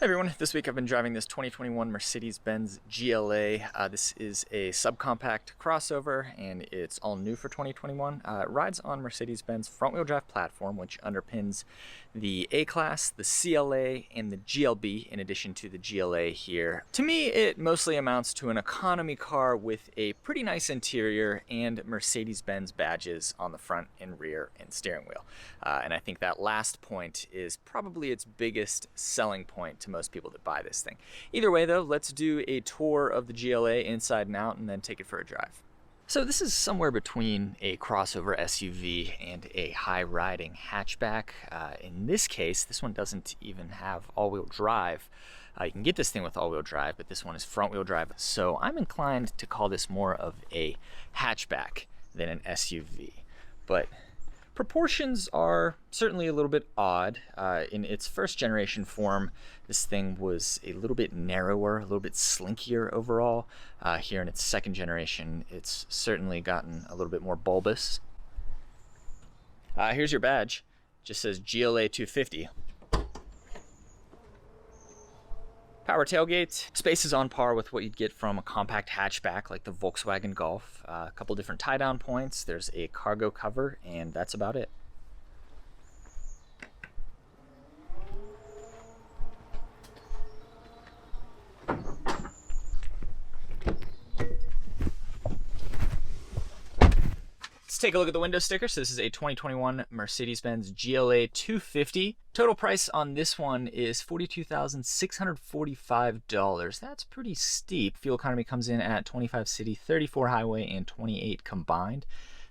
Hey everyone, this week I've been driving this 2021 Mercedes-Benz GLA. This is a subcompact crossover and it's all new for 2021. It rides on Mercedes-Benz front-wheel drive platform, which underpins the A-Class, the CLA, and the GLB in addition to the GLA here. To me, it mostly amounts to an economy car with a pretty nice interior and Mercedes-Benz badges on the front and rear and steering wheel. And I think that last point is probably its biggest selling point to most people that buy this thing. Either way though, let's do a tour of the GLA inside and out and then take it for a drive. So this is somewhere between a crossover SUV and a high-riding hatchback. In this case, this one doesn't even have all-wheel drive. You can get this thing with all-wheel drive, but this one is front-wheel drive. So I'm inclined to call this more of a hatchback than an SUV. But proportions are certainly a little bit odd. In its first generation form, this thing was a little bit narrower, a little bit slinkier overall. Here in its second generation, it's certainly gotten a little bit more bulbous. Here's your badge. Just says GLA 250. Power tailgate. Space is on par with what you'd get from a compact hatchback like the Volkswagen Golf. A couple different tie-down points. There's a cargo cover, and that's about it. Let's take a look at the window sticker. So this is a 2021 Mercedes-Benz GLA 250. Total price on this one is $42,645. That's pretty steep. Fuel economy comes in at 25 city, 34 highway, and 28 combined.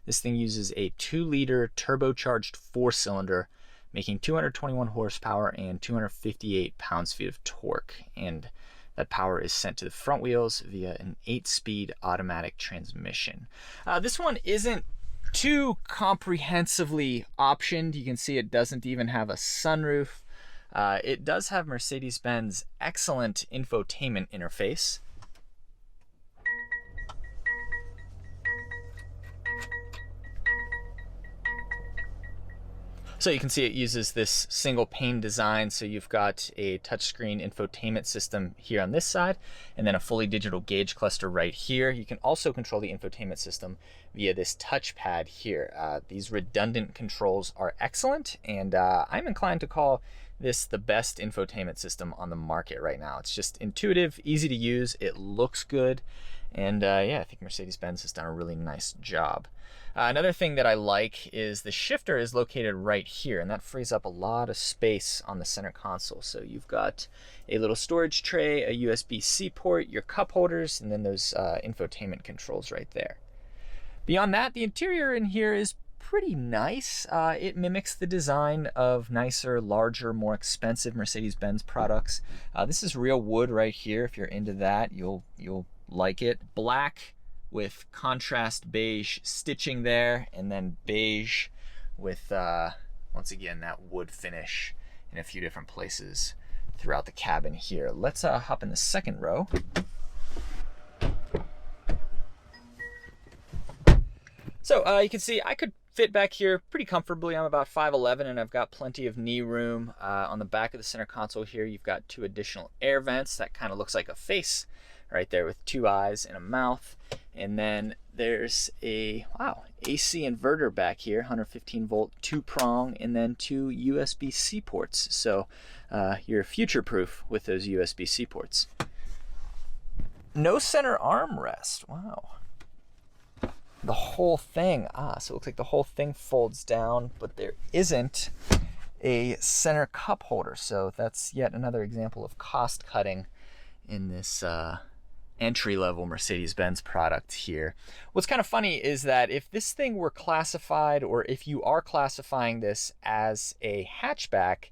This thing uses a 2-liter turbocharged 4-cylinder, making 221 horsepower and 258 pounds-feet of torque. And that power is sent to the front wheels via an 8-speed automatic transmission. This one isn't too comprehensively optioned. You can see it doesn't even have a sunroof. It does have Mercedes-Benz excellent infotainment interface. So you can see it uses this single pane design. So you've got a touchscreen infotainment system here on this side, and then a fully digital gauge cluster right here. You can also control the infotainment system via this touchpad here. These redundant controls are excellent, and I'm inclined to call this the best infotainment system on the market right now. It's just intuitive, easy to use, it looks good, and yeah, I think Mercedes-Benz has done a really nice job. Another thing that I like is the shifter is located right here, and that frees up a lot of space on the center console. So you've got a little storage tray, a USB-C port, your cup holders, and then those infotainment controls right there. Beyond that, the interior in here is pretty nice. It mimics the design of nicer, larger, more expensive Mercedes-Benz products. This is real wood right here. If you're into that, you'll like it. Black with contrast beige stitching there, and then beige with once again that wood finish in a few different places throughout the cabin here. Let's hop in the second row. So you can see I could fit back here pretty comfortably. I'm about 5'11", and I've got plenty of knee room. On the back of the center console here, you've got 2 additional air vents. That kind of looks like a face right there with 2 eyes and a mouth. And then there's a, wow, AC inverter back here, 115 volt, 2-prong, and then 2 USB-C ports. So you're future-proof with those USB-C ports. No center armrest, wow. The whole thing, so it looks like the whole thing folds down, but there isn't a center cup holder. So that's yet another example of cost cutting in this entry-level Mercedes-Benz product here. What's kind of funny is that if this thing were classified, or if you are classifying this as a hatchback,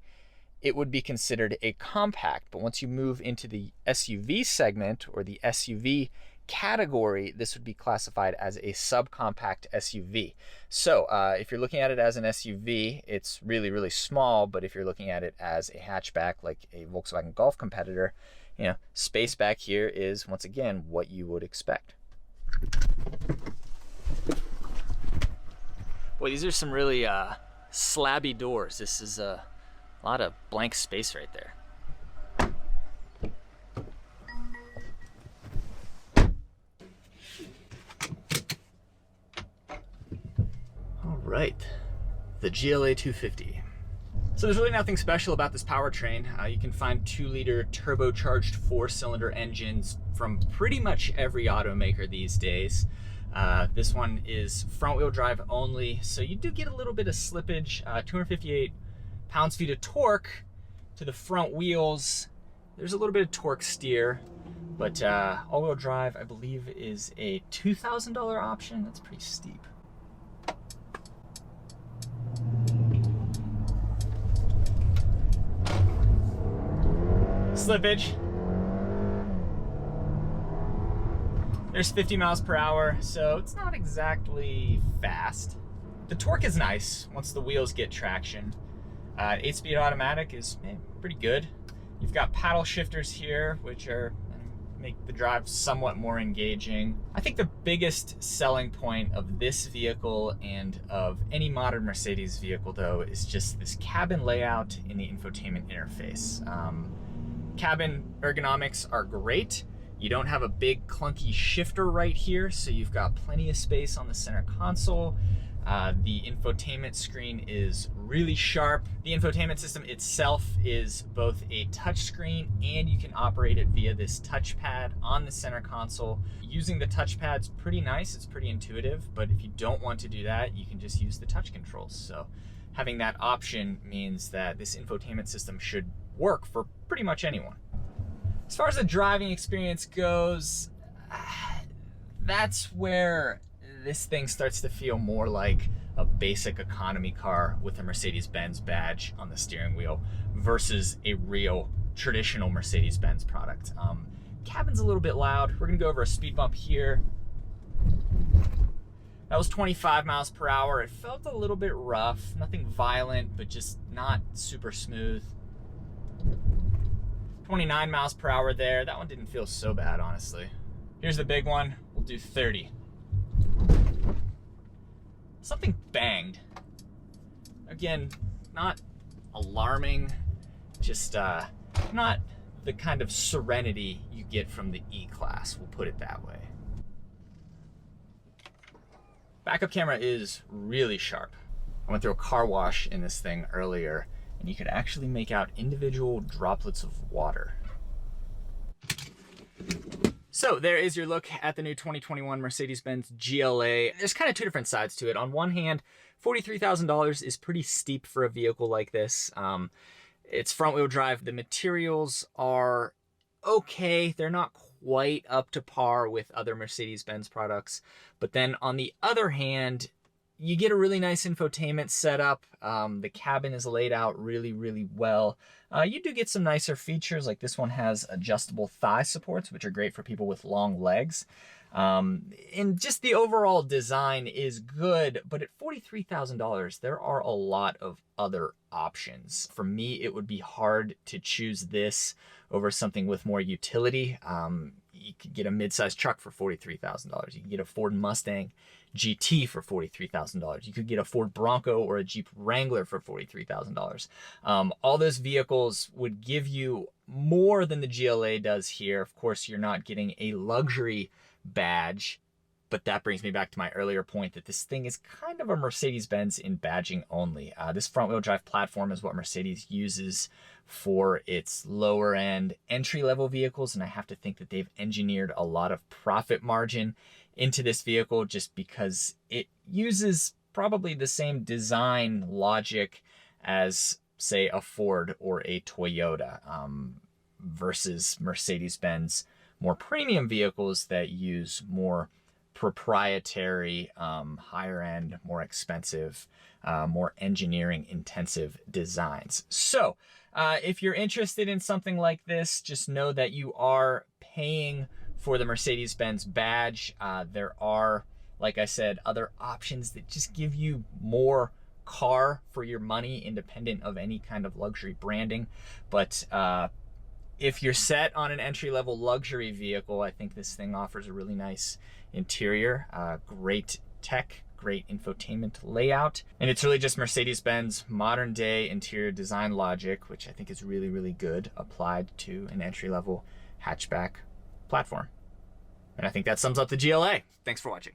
it would be considered a compact. But once you move into the SUV segment or the SUV category, this would be classified as a subcompact SUV. So if you're looking at it as an SUV, it's really, really small. But if you're looking at it as a hatchback, like a Volkswagen Golf competitor, you know, space back here is, once again, what you would expect. Boy, these are some really slabby doors. This is a lot of blank space right there. right, the GLA 250. So there's really nothing special about this powertrain. You can find 2-liter turbocharged 4-cylinder engines from pretty much every automaker these days. This one is front-wheel drive only, so you do get a little bit of slippage. 258 pounds-feet of torque to the front wheels. There's a little bit of torque steer, but all-wheel drive, I believe, is a $2,000 option. That's pretty steep. Slippage. There's 50 miles per hour, so it's not exactly fast. The torque is nice once the wheels get traction. 8-speed automatic is pretty good. You've got paddle shifters here, which make the drive somewhat more engaging. I think the biggest selling point of this vehicle and of any modern Mercedes vehicle, though, is just this cabin layout in the infotainment interface. Cabin ergonomics are great. You don't have a big clunky shifter right here, so you've got plenty of space on the center console. The infotainment screen is really sharp. The infotainment system itself is both a touchscreen and you can operate it via this touchpad on the center console. Using the touchpad's pretty nice, it's pretty intuitive, but if you don't want to do that, you can just use the touch controls. So having that option means that this infotainment system should work for pretty much anyone. As far as the driving experience goes, that's where this thing starts to feel more like a basic economy car with a Mercedes-Benz badge on the steering wheel versus a real traditional Mercedes-Benz product. Cabin's a little bit loud. We're gonna go over a speed bump here. That was 25 miles per hour. It felt a little bit rough, nothing violent, but just not super smooth. 29 miles per hour there. That one didn't feel so bad, honestly. Here's the big one. We'll do 30. Something banged. Again, not alarming, just not the kind of serenity you get from the E-Class, we'll put it that way. Backup camera is really sharp. I went through a car wash in this thing earlier, and you could actually make out individual droplets of water. So there is your look at the new 2021 Mercedes-Benz GLA. There's kind of two different sides to it. On one hand, $43,000 is pretty steep for a vehicle like this. It's front-wheel drive. The materials are okay. They're not quite up to par with other Mercedes-Benz products. But then on the other hand, you get a really nice infotainment setup. The cabin is laid out really, really well. You do get some nicer features, like this one has adjustable thigh supports, which are great for people with long legs. And just the overall design is good, but at $43,000, there are a lot of other options. For me, it would be hard to choose this over something with more utility. You could get a mid-sized truck for $43,000. You could get a Ford Mustang GT for $43,000. You could get a Ford Bronco or a Jeep Wrangler for $43,000. All those vehicles would give you more than the GLA does here. Of course, you're not getting a luxury badge, but that brings me back to my earlier point that this thing is kind of a Mercedes-Benz in badging only. This front-wheel drive platform is what Mercedes uses for its lower-end entry-level vehicles, and I have to think that they've engineered a lot of profit margin into this vehicle just because it uses probably the same design logic as, say, a Ford or a Toyota versus Mercedes-Benz more premium vehicles that use more proprietary, higher end, more expensive, more engineering intensive designs. So if you're interested in something like this, just know that you are paying for the Mercedes-Benz badge. There are, like I said, other options that just give you more car for your money, independent of any kind of luxury branding. But if you're set on an entry-level luxury vehicle, I think this thing offers a really nice interior, great tech, great infotainment layout, and it's really just Mercedes-Benz modern day interior design logic, which I think is really, really good applied to an entry-level hatchback platform. And I think that sums up the GLA. Thanks for watching.